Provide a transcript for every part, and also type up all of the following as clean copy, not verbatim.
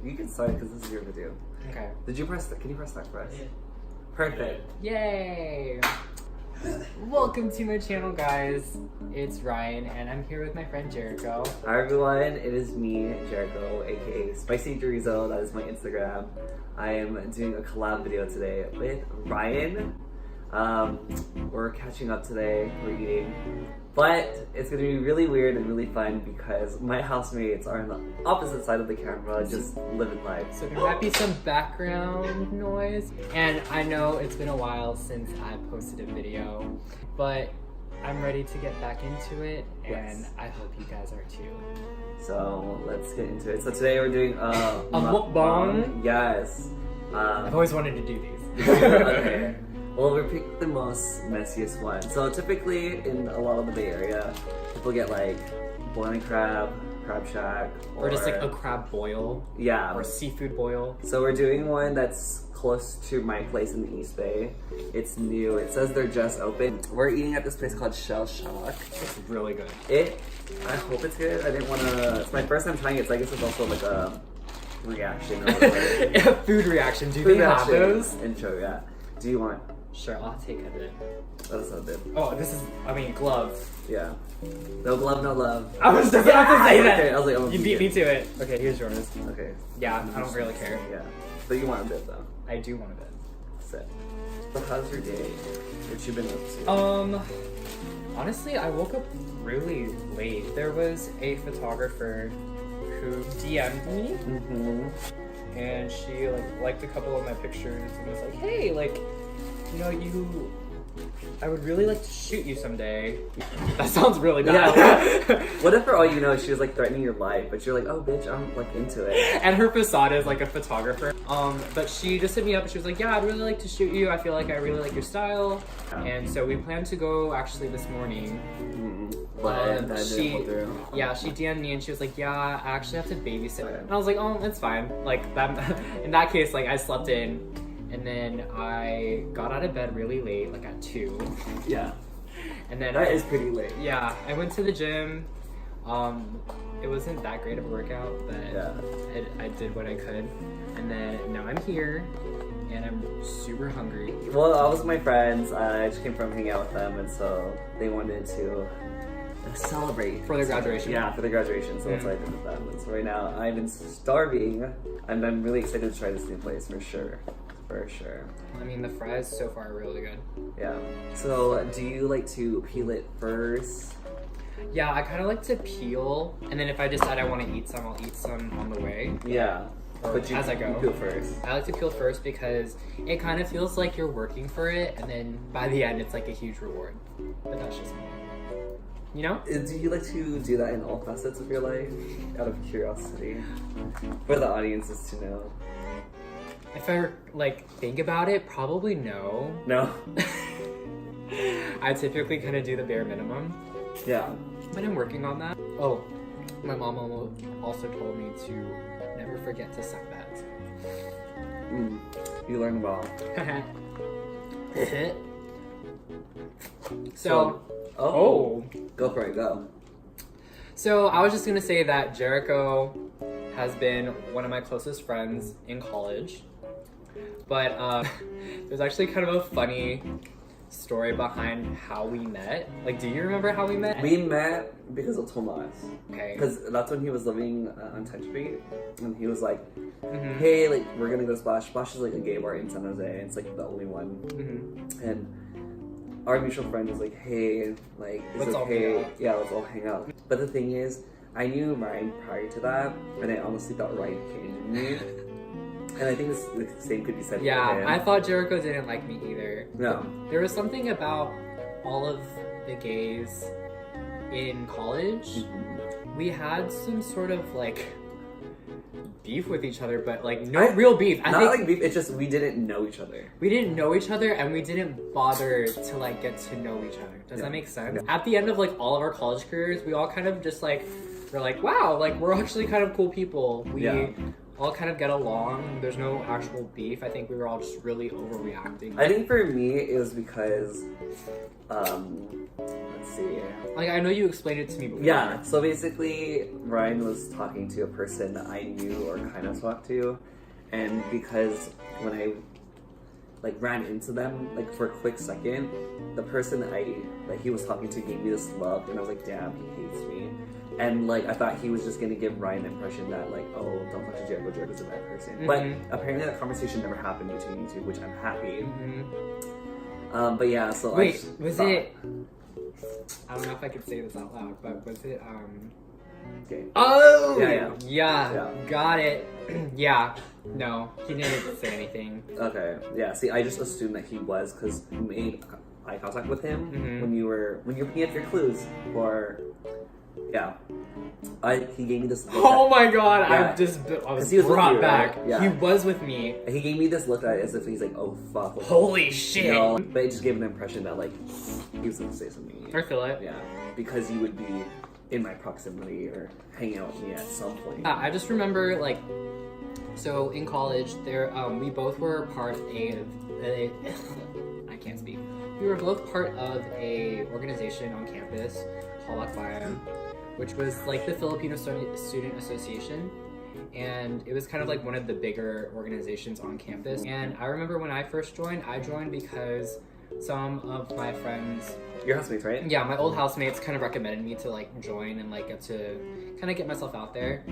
You can start because this is your video. Okay. Did you press that? Can you press that for us? Yeah. Perfect. Yay! Welcome to my channel, guys. It's Ryan, and I'm here with my friend Jericho. Hi everyone, it is me, Jericho, aka Spicy Jericho. That is my Instagram. I am doing a collab video today with Ryan. We're catching up today. We're eating. But it's gonna be really weird and really fun because my housemates are on the opposite side of the camera, just living life. So there might be some background noise. And I know it's been a while since I posted a video, but I'm ready to get back into it, and Yes. I hope you guys are too. So let's get into it. So today we're doing a mukbang? Yes. I've always wanted to do these. Okay. Well, we picked the most messiest one. So typically in a lot of the Bay Area, people get like boiling crab, crab shack, Or just like a crab boil. Yeah. Or a seafood boil. So we're doing one that's close to my place in the East Bay. It's new. It says they're just open. We're eating at this place called Shell Shock. It's really good. I hope it's good. I didn't want to. It's my first time trying it, so I guess it's also like a reaction or whatever. Food reaction. Do Food they have reaction those? Intro, yeah. Do you want? Sure, I'll take a bit. That's not good. Oh, this is, gloves. Yeah. No glove, no love. I was just about to say that. Okay, I was like, I'm You beat me to it. Okay, here's yours. Okay. Yeah, I don't really care. Yeah. But you want a bit though. I do want a bit. Sit. So how's your day? What you been up to? Honestly, I woke up really late. There was a photographer who DM'd me, and she liked a couple of my pictures and was like, "Hey, I would really like to shoot you someday." That sounds really bad. Yeah. What if for all you know she was like threatening your life, but you're like, oh bitch, I'm like into it. And her facade is like a photographer. But she just hit me up and she was like, yeah, I'd really like to shoot you. I feel like I really like your style. And so we plan to go actually this morning. She DM'd me and she was like, yeah, I actually have to babysit. And I was like, oh, it's fine. Like that, in that case, like I slept in. And then I got out of bed really late, like at 2. Yeah. And then that is pretty late. Yeah, I went to the gym. It wasn't that great of a workout, but yeah. I did what I could. And then now I'm here, and I'm super hungry. Well, I was with my friends. I just came from hanging out with them, and so they wanted to celebrate. For their graduation? Yeah, for their graduation, so that's what I did with them. And so right now, I've been starving, and I'm really excited to try this new place for sure. For sure. I mean, the fries so far are really good. Yeah. So, do you like to peel it first? Yeah, I kind of like to peel, and then if I decide I want to eat some, I'll eat some on the way. Yeah. But as I go. You peel first. I like to peel first because it kind of feels like you're working for it, and then by the end, it's like a huge reward. But that's just me. You know? Do you like to do that in all facets of your life? Out of curiosity? For the audiences to know. If I think about it, probably no. No. I typically kind of do the bare minimum. Yeah. But I'm working on that. Oh, my mom also told me to never forget to suck that. You learn well. Oh. Go for it, go. So I was just gonna say that Jericho has been one of my closest friends in college. But there's actually kind of a funny story behind how we met. Like, do you remember how we met? We met because of Tomas. Okay. Because that's when he was living on 10th Street. And he was like, hey, like, we're gonna go to Splash. Splash is like a gay bar in San Jose. And it's like the only one. And our mutual friend was like, hey, like, is it okay? Yeah, let's all hang out. But the thing is, I knew Ryan prior to that. And I honestly thought Ryan hated me. And I think the same could be said for him. Yeah, I thought Jericho didn't like me either. No. There was something about all of the gays in college. We had some sort of beef with each other, but no real beef. I think beef, it's just we didn't know each other. We didn't know each other, and we didn't bother to get to know each other. Does that make sense? Yeah. At the end of all of our college careers, we all kind of just we're like, wow, we're actually kind of cool people. We all kind of get along. There's no actual beef. I think we were all just really overreacting. I think for me, it was because, let's see. Like, I know you explained it to me before. Yeah, so basically, Ryan was talking to a person that I knew or kind of talked to, and because when I like ran into them like for a quick second, the person that he was talking to gave me this look, and I was like, damn, he hates me. And like I thought he was just gonna give Ryan the impression that like, oh, don't talk to Jericho, Jericho's a bad person. Mm-hmm. But apparently that conversation never happened between you two, which I'm happy. But yeah, so wait, was it? I don't know if I could say this out loud, but was it Okay. Oh! Yeah. Got it. Yeah. No, he didn't say anything. Okay. Yeah. See, I just assumed that he was because you made eye contact with him when you were picking up your clues, or yeah. He gave me this look. Oh my god! Yeah. I was he was brought with you, back. right? Yeah. He was with me. He gave me this look as if he's like, oh fuck. Like, Holy shit! You know, but it just gave an impression that like he was gonna say something. I feel it. Yeah. Because you would be in my proximity or hanging out with me at some point. I just remember like, so in college, we both were part of I can't speak. We were both part of a organization on campus called MUKBANG, which was like the Filipino Student Association, and it was kind of like one of the bigger organizations on campus. And I remember when I first joined, I joined because some of my friends, your housemates, right? yeah, my old housemates kind of recommended me to like join and like get to kind of get myself out there.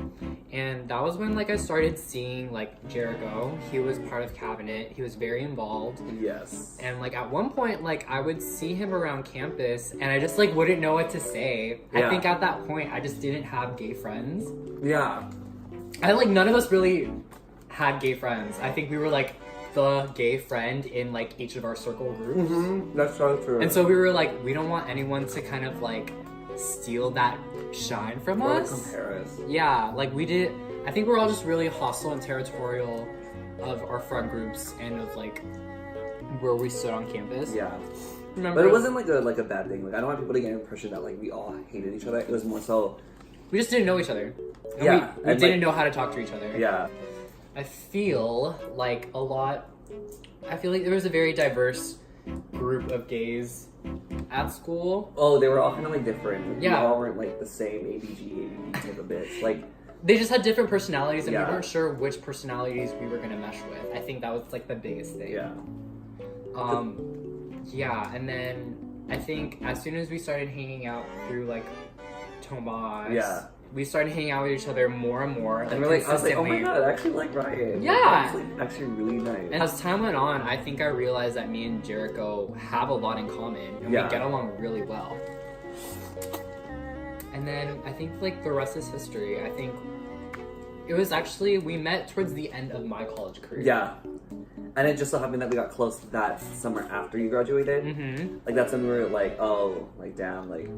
And that was when like I started seeing like Jericho. He was part of cabinet. He was very involved. Yes. And like at one point, like I would see him around campus and I just like wouldn't know what to say. Yeah. I think at that point I just didn't have gay friends. Yeah. None of us really had gay friends. I think we were like the gay friend in like each of our circle groups. That's so true. And so we were like, we don't want anyone to kind of like steal that shine from us. Compare us. Yeah, like I think we're all just really hostile and territorial of our friend groups and of like where we stood on campus. Yeah. Remember? But it wasn't like a bad thing. Like I don't want people to get the impression that like we all hated each other. It was more so we just didn't know each other. And yeah. We didn't know how to talk to each other. Yeah. I feel like there was a very diverse group of gays at school. Oh, they were all kind of like different. Yeah. We all weren't like the same ABG type of bitch. Like they just had different personalities and Yeah. we weren't sure which personalities we were gonna mesh with. I think that was like the biggest thing. yeah. Yeah, and then I think as soon as we started hanging out through like Tomas, Yeah. we started hanging out with each other more and more. And we're like, I was like, oh my god, I actually like Ryan. Yeah. Like, actually really nice. And as time went on, I think I realized that me and Jericho have a lot in common and Yeah. we get along really well. And then I think like the rest is history. I think it was actually, we met towards the end of my college career. Yeah. And it just so happened that we got close that summer after you graduated. Mm-hmm. Like that's when we were like, oh, like damn, like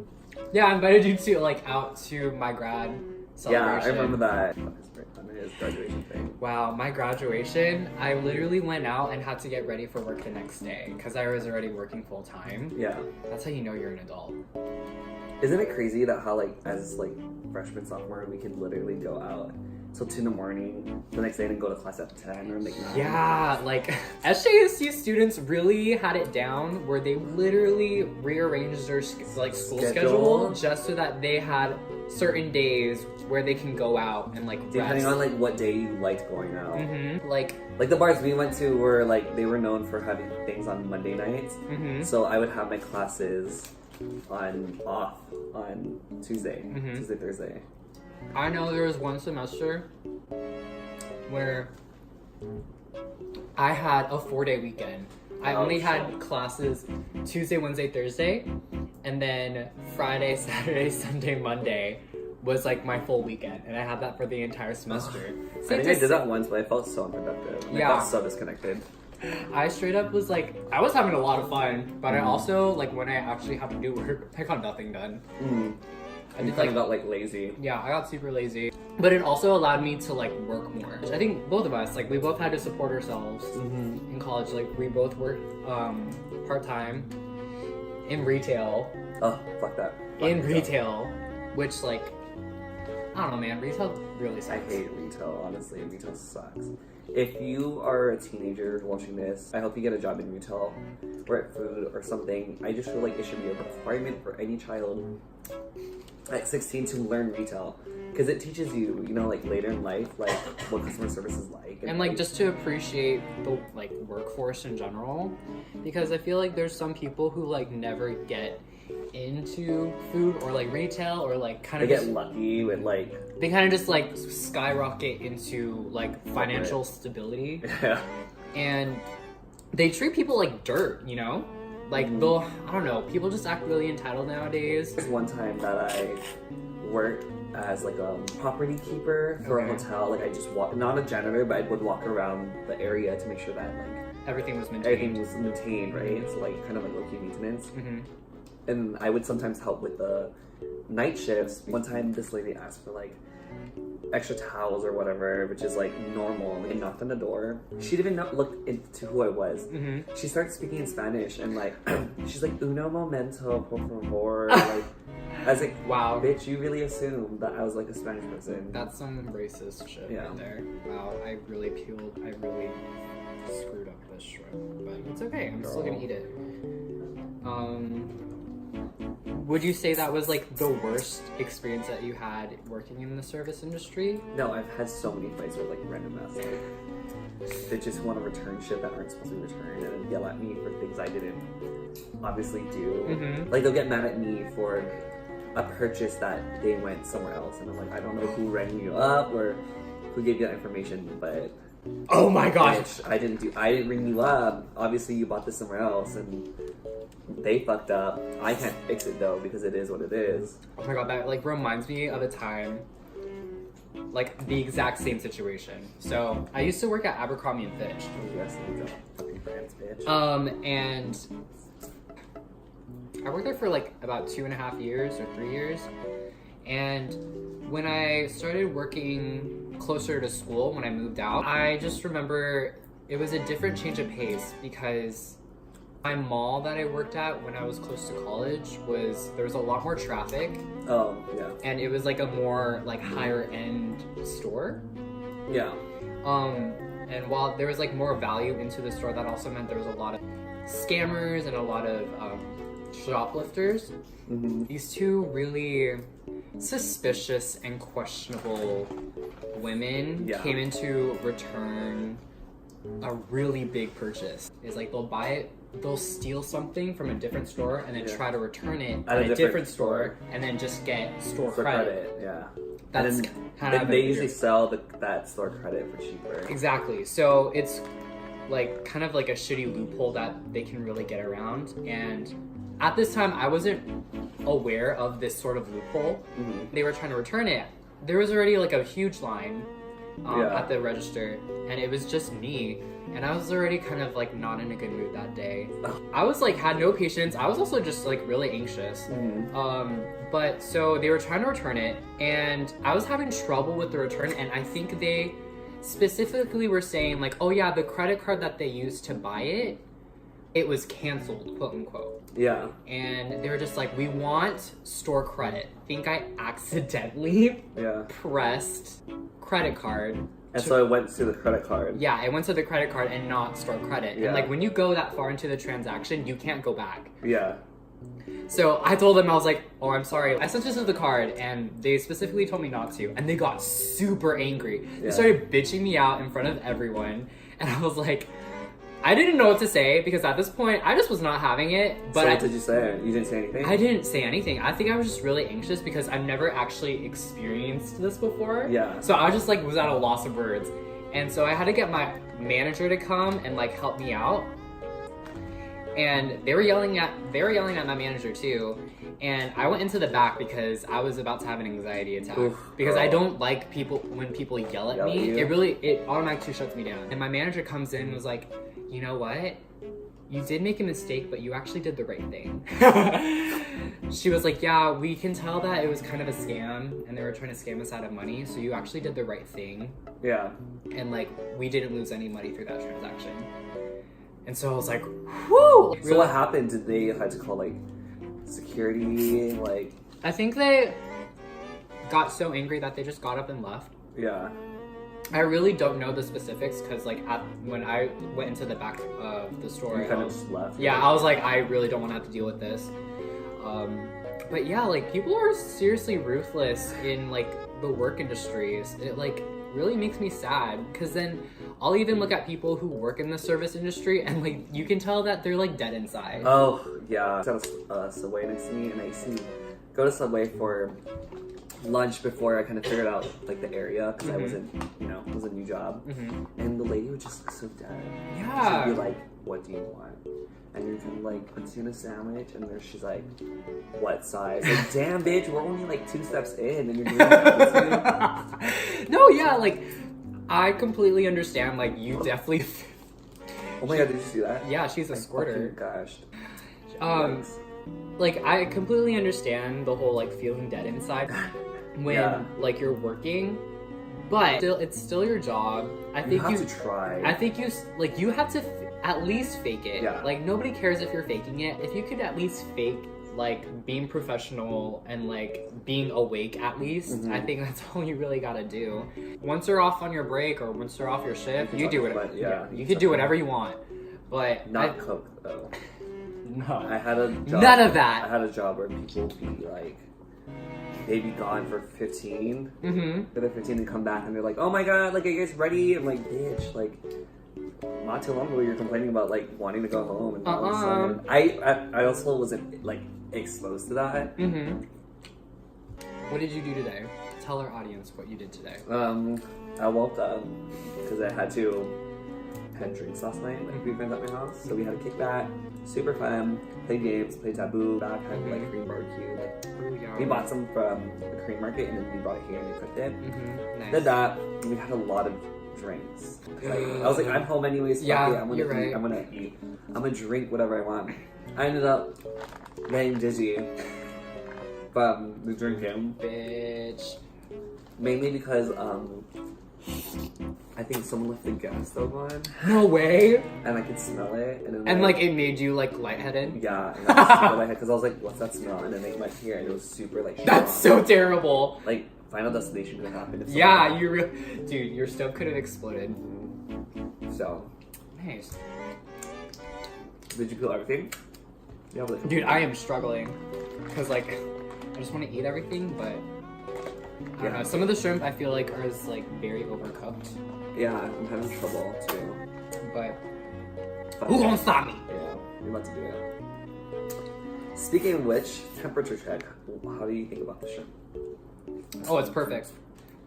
Yeah, I invited you to like out to my grad celebration. yeah, I remember that. His graduation thing. Wow, my graduation, I literally went out and had to get ready for work the next day because I was already working full time. Yeah. That's how you know you're an adult. Isn't it crazy that how like as like freshman, sophomore, we could literally go out till 2 in the morning the next day and go to class at 10 or like 9? Yeah, like SJSU students really had it down where they literally rearranged their like school schedule just so that they had certain days where they can go out and like depending rest. on like what day you liked going out. Mm-hmm. Like the bars we went to were like they were known for having things on Monday nights. Mm-hmm. So I would have my classes off on Tuesday, Tuesday, Thursday. I know there was one semester where I had a 4-day weekend. I only had classes Tuesday, Wednesday, Thursday, and then Friday, Saturday, Sunday, Monday was like my full weekend, and I had that for the entire semester. I think I did that once, but I felt so unproductive. Yeah. I felt so disconnected. I straight up was like, I was having a lot of fun, but I also, like, when I actually had to do work, I got nothing done. I just kind of got like lazy. Yeah, I got super lazy. But it also allowed me to like work more. I think both of us, like we both had to support ourselves in college. Like we both worked part-time in retail. Oh, fuck that. In retail, which like, I don't know, man. Retail really I sucks. hate retail, honestly. Retail sucks. If you are a teenager watching this, I hope you get a job in retail or at food or something. I just feel like it should be a requirement for any child at 16 to learn retail. Because it teaches you, you know, like later in life, like what customer service is like. And like just to appreciate the like workforce in general. Because I feel like there's some people who like never get into food or like retail or like kind of they get lucky with like they kind of just like skyrocket into like financial stability. Yeah. And they treat people like dirt, you know? Like they'll, I don't know, people just act really entitled nowadays. There's one time that I worked as like a property keeper for a hotel. Like I just walk, not a janitor, but I would walk around the area to make sure that like everything was maintained, right? So like kind of like low-key maintenance. And I would sometimes help with the night shifts. One time this lady asked for like extra towels or whatever, which is like normal. Like, I knocked on the door. She didn't even look into who I was. She started speaking in Spanish and like she's like uno momento por favor. Like I was like, wow, bitch, you really assumed that I was like a Spanish person. That's some racist shit right there. Wow, I really screwed up this shrimp, but it's okay. I'm still gonna eat it. Would you say that was like the worst experience that you had working in the service industry? No, I've had so many fights with like random ass like they just want to return shit that aren't supposed to be returned and then yell at me for things I didn't obviously do. Like they'll get mad at me for a purchase that they went somewhere else and I'm like, I don't know who rang you up or who gave you that information, but oh my gosh, I didn't ring you up. Obviously you bought this somewhere else and they fucked up. I can't fix it though because it is what it is. Oh my god, that like reminds me of a time, like the exact same situation. So I used to work at Abercrombie and Fitch. Oh, yes, fucking brands, bitch. And I worked there for like about 2.5 years or 3 years. And when I started working closer to school, when I moved out, I just remember it was a different change of pace because my mall that I worked at when I was close to college there was a lot more traffic. Oh, yeah. And it was like a more like higher end store. Yeah. And while there was like more value into the store, that also meant there was a lot of scammers and a lot of shoplifters. These two really suspicious and questionable women came in to return a really big purchase. It's like they'll steal something from a different store and then try to return it at a different store and then just get store credit. Yeah. That's kind of they usually sell that store credit for cheaper. Exactly. So it's like kind of like a shitty loophole that they can really get around. And at this time, I wasn't aware of this sort of loophole. They were trying to return it. There was already like a huge line at the register, and it was just me. And I was already kind of like not in a good mood that day. I was like had no patience. I was also just like really anxious. But so they were trying to return it, and I was having trouble with the return. And I think they specifically were saying like, oh yeah, the credit card that they used to buy it was canceled, quote unquote. Yeah. And they were just like, we want store credit. I think I accidentally pressed credit card. And so it went to the credit card. Yeah, it went to the credit card and not store credit. And like when you go that far into the transaction, you can't go back. Yeah. So I told them, I was like, oh, I'm sorry. I sent this to the card and they specifically told me not to. And they got super angry. They started bitching me out in front of everyone. And I was like, I didn't know what to say because at this point, I just was not having it. But so what did you say? You didn't say anything? I didn't say anything. I think I was just really anxious because I've never actually experienced this before. Yeah. So I just like was at a loss of words. And so I had to get my manager to come and like help me out. And they were yelling at my manager too. And I went into the back because I was about to have an anxiety attack. Because I don't like when people yell at me. It automatically shuts me down. And my manager comes in and was like, you know what? You did make a mistake, but you actually did the right thing. She was like, yeah, we can tell that it was kind of a scam and they were trying to scam us out of money. So you actually did the right thing. Yeah. And like, we didn't lose any money through that transaction. And so I was like, whoo! So what happened? Did they have to call like security? Like, I think they got so angry that they just got up and left. Yeah. I really don't know the specifics because like when I went into the back of the store, You kind of just left. yeah, I was like, I really don't want to have to deal with this. But yeah, like people are seriously ruthless in like the work industries. It like really makes me sad because then I'll even look at people who work in the service industry and like you can tell that they're like dead inside. Oh yeah. I was at a Subway next to me, and I used to go to Subway for lunch before I kind of figured out like the area because I wasn't, it was a new job, and the lady would just look so dead. Yeah. She'd be like, "What do you want?" And you're kind of like, "A tuna sandwich," and there she's like, "What size?" Like, damn, bitch, we're only like 2 steps in, and you're doing that. No, yeah, like I completely understand. Like you definitely. Oh my god, did you see that? Yeah, she's a squirter. Gosh. Like I completely understand the whole like feeling dead inside when like you're working, but it's still your job. I think you have to try. I think you have to at least fake it. Yeah. Like nobody cares if you're faking it. If you could at least fake like being professional and like being awake at least, I think that's all you really gotta do. Once you're off on your break or once you're off your shift, you do it. You could do whatever you want, but not cook though. No, I had a job. None of that. I had a job where people would be like, they'd be gone for 15. For the 15 and come back and they're like, "Oh my god, like, are you guys ready?" I'm like, "Bitch, like, not too long ago you're complaining about like wanting to go home." And all of a sudden, I also wasn't like exposed to that. What did you do today? Tell our audience what you did today. I woke up because I had drinks last night, like 3 friends at my house, so we had a kickback, super fun, played games, played taboo, back had like Korean barbecue. We bought some from the Korean market and then we brought it here and we cooked it. Nice. Did that, and we had a lot of drinks. Like, I was like, I'm home anyways, fuck it, I'm gonna eat, I'm gonna eat, I'm gonna drink whatever I want. I ended up getting dizzy from the drinking. Bitch. Mainly because I think someone left the gas stove on. No way. And I could smell it. And like it made you like lightheaded? Yeah. And I was super lightheaded because I was like, "What's that smell?" And then they went here and it was super like. That's so terrible. Like Final Destination could have happened. Yeah, dude, your stove could have exploded. So. Nice. Did you feel everything? Yeah. Dude, I am struggling because like I just want to eat everything, but. I don't know. Some of the shrimp I feel like is like very overcooked. Yeah, I'm having trouble too. But who gonna stop me? Yeah, you're about to do it. Speaking of which, temperature check. How do you think about the shrimp? Oh, it's perfect.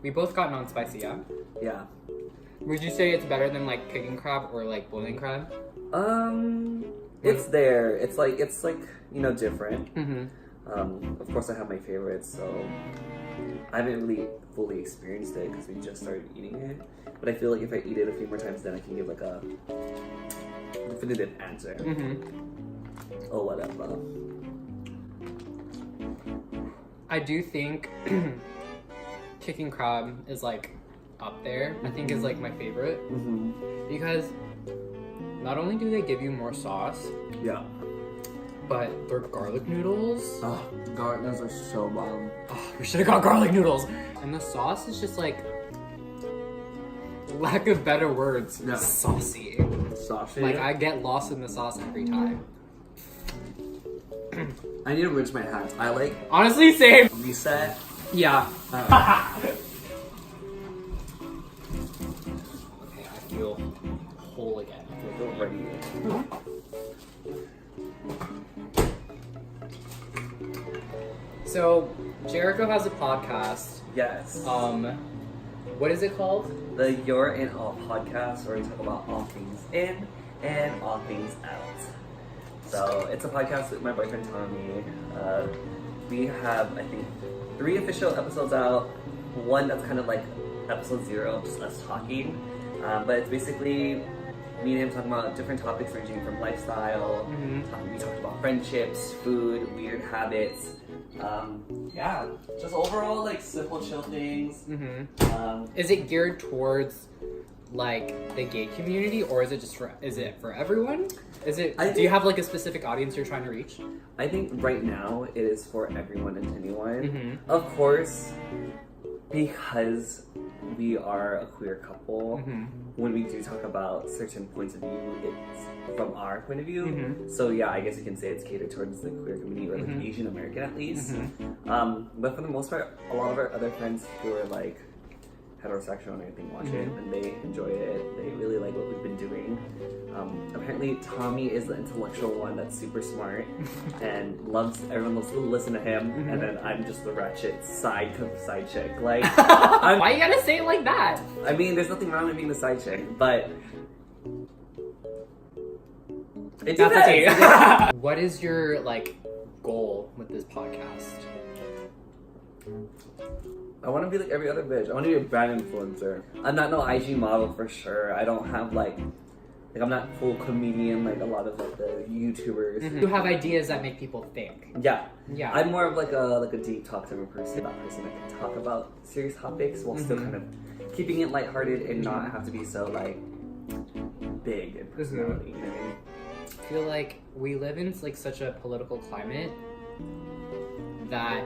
We both got non-spicy, yeah? Yeah. Would you say it's better than like kicking crab or like boiling crab? It's there. It's like different. Of course, I have my favorites, so. I haven't really fully experienced it because we just started eating it. But I feel like if I eat it a few more times, then I can give like a definitive answer. Oh, whatever. I do think kicking crab is like up there. I think is like my favorite because not only do they give you more sauce, but their garlic noodles. Oh, garlic noodles are so bomb. Oh, we should have got garlic noodles. And the sauce is just like, lack of better words, saucy. Saucy? Like I get lost in the sauce every time. I need to rinse my hands. I like... Honestly, same. Reset. Yeah. Okay, I feel whole again. I feel ready. So, Jericho has a podcast. Yes. What is it called? The You're In All podcast, where we talk about all things in and all things out. So, it's a podcast with my boyfriend Tommy. We have, I think, 3 official episodes out. One that's kind of like episode 0, just us talking. But it's basically me and him talking about different topics ranging from lifestyle. We talked about friendships, food, weird habits. Just overall like simple chill things. Is it geared towards like the gay community, or is it for everyone? Do you have like a specific audience you're trying to reach? I think right now it is for everyone and anyone. Of course, because we are a queer couple, when we do talk about certain points of view, it's from our point of view. So yeah, I guess you can say it's catered towards the queer community, or like Asian American at least. But for the most part, a lot of our other friends who are like heterosexual and everything watch it, and they enjoy it. They really like what we've been doing. Apparently Tommy is the intellectual one that's super smart and everyone loves to listen to him, and then I'm just the ratchet side chick. Like, why you gotta say it like that? I mean, there's nothing wrong with being the side chick, but it depends. What is your like goal with this podcast? I want to be like every other bitch. I want to be a brand influencer. I'm not no IG model for sure. I don't have like I'm not full comedian like a lot of like the YouTubers. You have ideas that make people think. Yeah. Yeah. I'm more of like a deep talk type of person. That person that can talk about serious topics while still kind of keeping it lighthearted and not have to be so like big in personality. You know what I mean? I feel like we live in like such a political climate that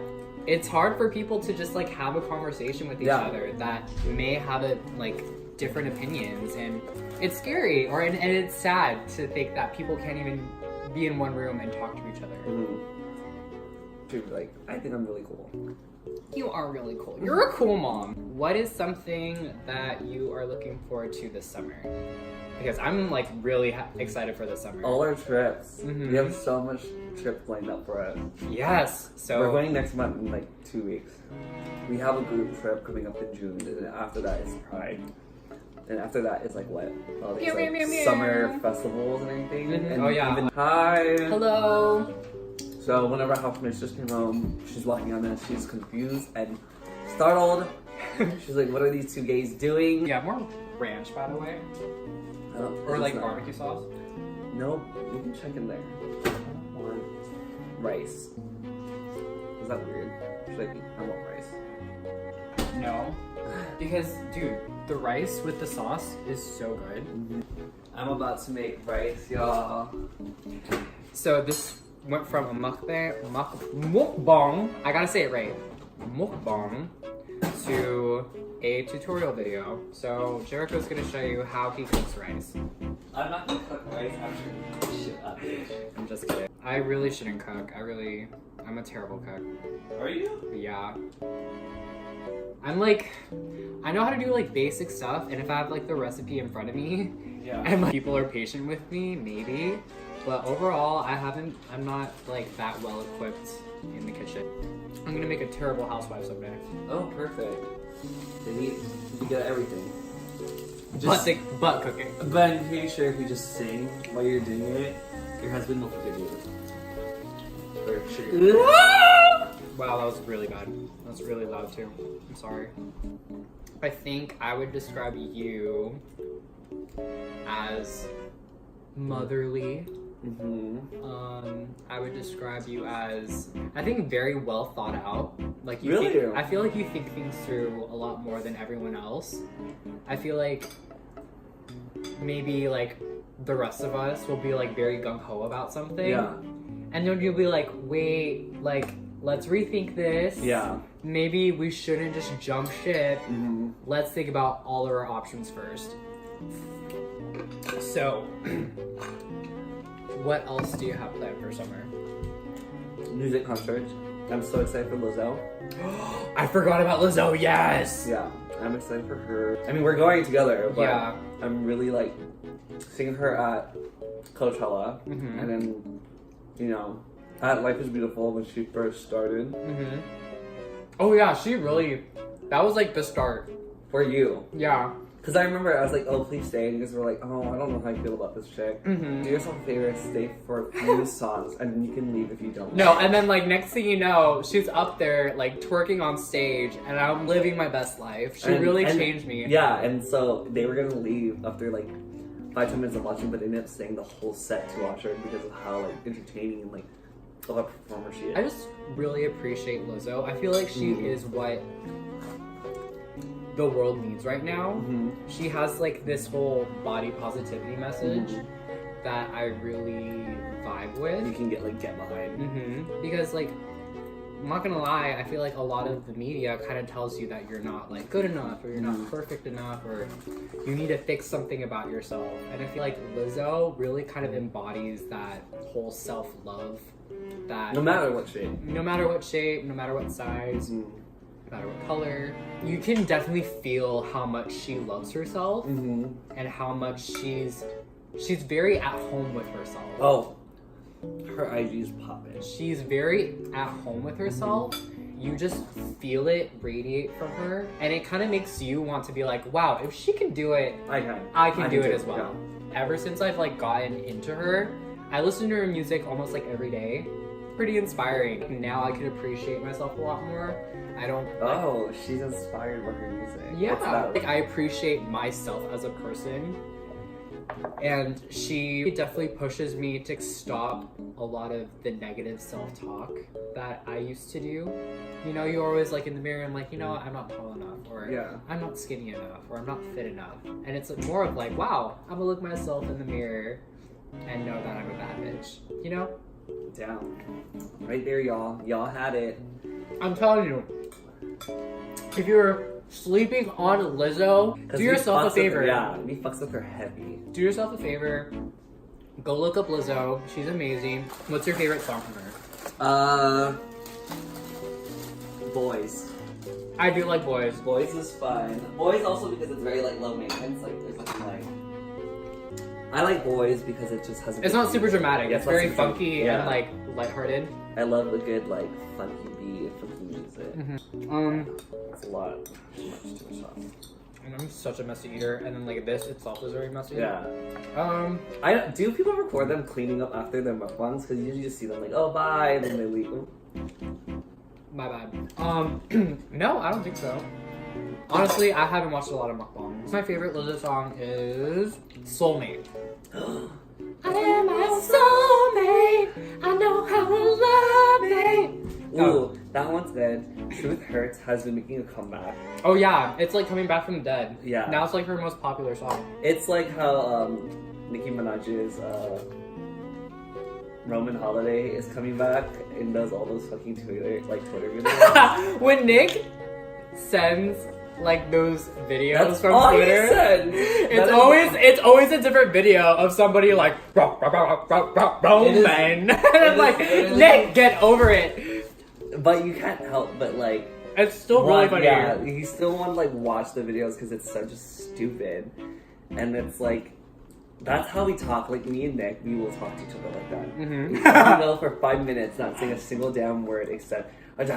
it's hard for people to just like have a conversation with each other that may have like different opinions, and it's scary and it's sad to think that people can't even be in one room and talk to each other. Dude, like, I think I'm really cool. You are really cool. You're a cool mom. What is something that you are looking forward to this summer? Because I'm like really excited for the summer. All our trips. We have so much trips lined up for us. Yes. So we're going next month in like 2 weeks. We have a group trip coming up in June, and then after that is Pride. And after that is like what? All these like summer festivals and everything. And hi. Hello. So whenever our housemates just came home, she's walking on this, she's confused and startled. She's like, what are these two gays doing? Yeah, more ranch, by the way. Or like barbecue sauce? No, you can check in there. Or rice. Is that weird? She's like, I want rice. No. Because, dude, the rice with the sauce is so good. I'm about to make rice, y'all. So this went from a mukbang, I gotta say it right, mukbang, to a tutorial video. So Jericho's gonna show you how he cooks rice. I'm not gonna cook rice, I'm gonna shit up. I'm just kidding. I really shouldn't cook. I'm a terrible cook. Are you? Yeah. I'm like, I know how to do like basic stuff, and if I have like the recipe in front of me, and like, people are patient with me, maybe. But overall, I'm not like that well equipped in the kitchen. I'm gonna make a terrible housewife someday. Oh, perfect. You get everything. Butt cooking. But I'm pretty sure if you just sing while you're doing it, your husband will forgive you. Or sure. Wow, that was really bad. That was really loud too. I'm sorry. I think I would describe you as motherly. I would describe you as, I think, very well thought out. Like you really? I feel like you think things through a lot more than everyone else. I feel like maybe like the rest of us will be like very gung-ho about something. Yeah. And then you'll be like, wait, like, let's rethink this. Yeah. Maybe we shouldn't just jump ship. Let's think about all of our options first. So, what else do you have planned for summer? Music concerts. I'm so excited for Lizzo. I forgot about Lizzo, yes! Yeah, I'm excited for her. I mean, we're going together, but yeah. I'm really like seeing her at Coachella, and then, you know, at Life is Beautiful when she first started. Oh yeah, that was like the start. For you. Yeah. Because I remember I was like, oh, please stay. And you guys were like, oh, I don't know how I feel about this chick. Do yourself a favor, stay for a few songs, and then you can leave if you don't. No, and then like next thing you know, she's up there like twerking on stage, and I'm living my best life. She really changed me. Yeah, and so they were going to leave after like 5-10 minutes of watching, but they ended up staying the whole set to watch her because of how like entertaining and like of a performer she is. I just really appreciate Lizzo. I feel like she is what the world needs right now. She has like this whole body positivity message that I really vibe with. You can get behind. Because like, I'm not gonna lie, I feel like a lot of the media kind of tells you that you're not like good enough, or you're not perfect enough, or you need to fix something about yourself. And I feel like Lizzo really kind of embodies that whole self-love. That no matter what shape, no matter what size, no matter what color, you can definitely feel how much she loves herself and how much she's very at home with herself. Oh, her IG's popping. She's very at home with herself. You just feel it radiate from her, and it kind of makes you want to be like, wow, if she can do it, I can do it as well. Yeah. Ever since I've like gotten into her, I listen to her music almost like every day. Pretty inspiring. Now I can appreciate myself a lot more. I don't. Oh, she's inspired by her music. Yeah, like I appreciate myself as a person. And she definitely pushes me to stop a lot of the negative self-talk that I used to do. You know, you're always like in the mirror and like, you know, I'm not tall enough, or I'm not skinny enough, or I'm not fit enough. And it's more of like, wow, I'm gonna look myself in the mirror and know that I'm a bad bitch. You know? Down. Right there, y'all. Y'all had it. I'm telling you, if you're sleeping on Lizzo, do yourself a favor. We fucks with her heavy. Do yourself a favor. Go look up Lizzo. She's amazing. What's your favorite song from her? Boys. I do like Boys. Boys is fun. Boys also because it's very low maintenance. There's I like Boys because it just has. It's not super dramatic. It's very funky and lighthearted. I love a good funky beat, funky music. It's a lot. Too much sauce. And I'm such a messy eater, and then this itself is very messy. Yeah. Do people record them cleaning up after their mukbangs? Because you usually just see them oh bye, and then they leave. My bad. No, I don't think so. Honestly, I haven't watched a lot of mukbangs. My favorite Lizzo song is Soulmate. I am my soulmate. I know how to love me. Ooh, that one's good. Truth Hurts has been making a comeback. Oh yeah, it's coming back from the dead. Yeah. Now it's her most popular song. It's like how Nicki Minaj's Roman Holiday is coming back and does all those fucking Twitter videos. When Nick sends those videos That's from all Twitter, he said. it's always a different video of somebody Roman. And Nick, get over it. But you can't help but it's still really funny. Yeah, you still want to watch the videos because it's so just stupid, and it's that's how we talk. Me and Nick, we will talk to each other like that. We go for 5 minutes, not saying a single damn word except and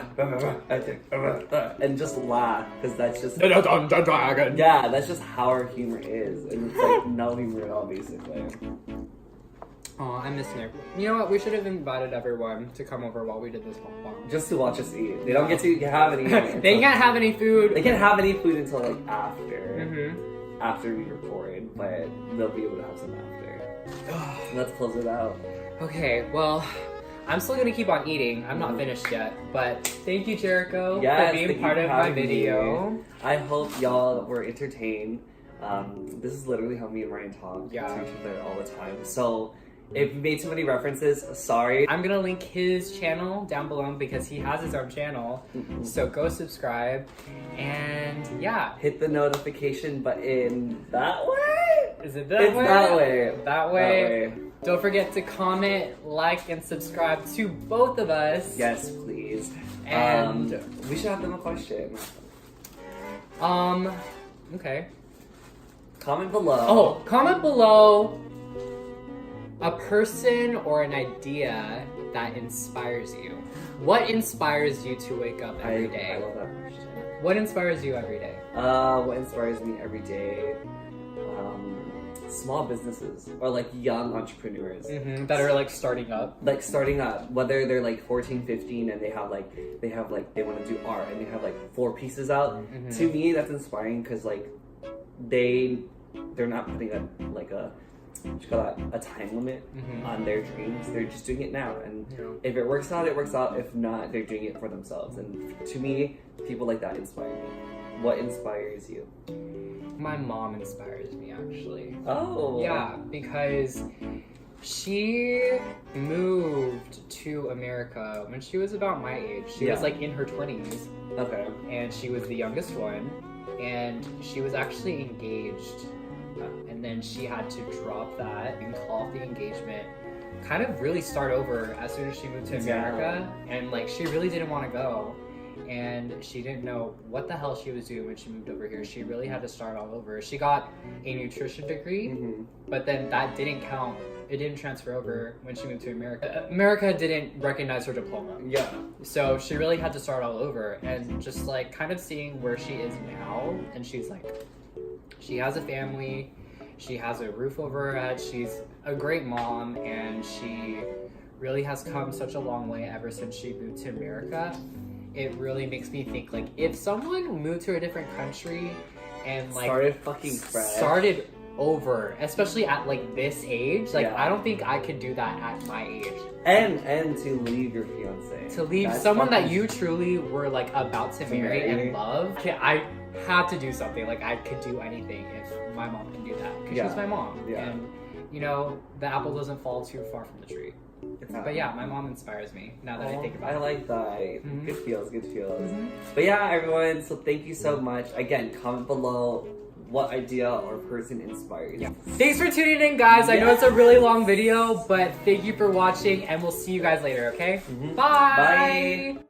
just laugh because that's just that's just how our humor is, and it's no humor at all basically. Oh, I miss Nick. You know what? We should have invited everyone to come over while we did this mukbang. Just to watch us eat. They don't get to have any. They can't have any food. They can't have any food until after we record, but they'll be able to have some after. Let's close it out. Okay, well, I'm still gonna keep on eating. I'm not finished yet, but thank you, Jericho, for being part of my video. I hope y'all were entertained. This is literally how me and Ryan talk to each other all the time. So if we made too many references, sorry. I'm gonna link his channel down below because he has his own channel. So go subscribe and hit the notification button that way. Is it that way? That way. That way. Don't forget to comment, like, and subscribe to both of us. Yes, please. And we should have them a question. Okay. Comment below. Oh, comment below a person or an idea that inspires you. What inspires you to wake up every day? I love that question. What inspires you every day? What inspires me every day? Small businesses or young entrepreneurs that are starting up. Starting up, whether they're 14, 15 and they want to do art and they have 4 pieces out. To me, that's inspiring because they're not putting a time limit on their dreams. They're just doing it now, and if it works out, it works out. If not, they're doing it for themselves. And to me, people like that inspire me. what inspires you? My mom inspires me, actually. Oh. Yeah, because she moved to America when she was about my age. She was like in her 20s. Okay. And she was the youngest one. And she was actually engaged. And then she had to drop that and call off the engagement. Kind of really start over as soon as she moved to America. And like she really didn't want to go. And she didn't know what the hell she was doing when she moved over here. She really had to start all over. She got a nutrition degree, but then that didn't count. It didn't transfer over when she moved to America. America didn't recognize her diploma. Yeah. So she really had to start all over. And just like kind of seeing where she is now, and she's like, she has a family, she has a roof over her head, she's a great mom, and she really has come such a long way ever since she moved to America. It really makes me think, like, if someone moved to a different country and like started over, especially at like this age, like I don't think I could do that at my age. And to leave your fiance, to leave someone that you truly were like about to marry and love. I had to do something. Like I could do anything if my mom can do that, because she's my mom. And you know, the apple doesn't fall too far from the tree. But yeah, my mom inspires me now that I think about it. I like that. Good feels. But yeah, everyone, so thank you so much. Again, comment below what idea or person inspires you. Thanks for tuning in, guys. I know it's a really long video, but thank you for watching, and we'll see you guys later, okay? Bye! Bye!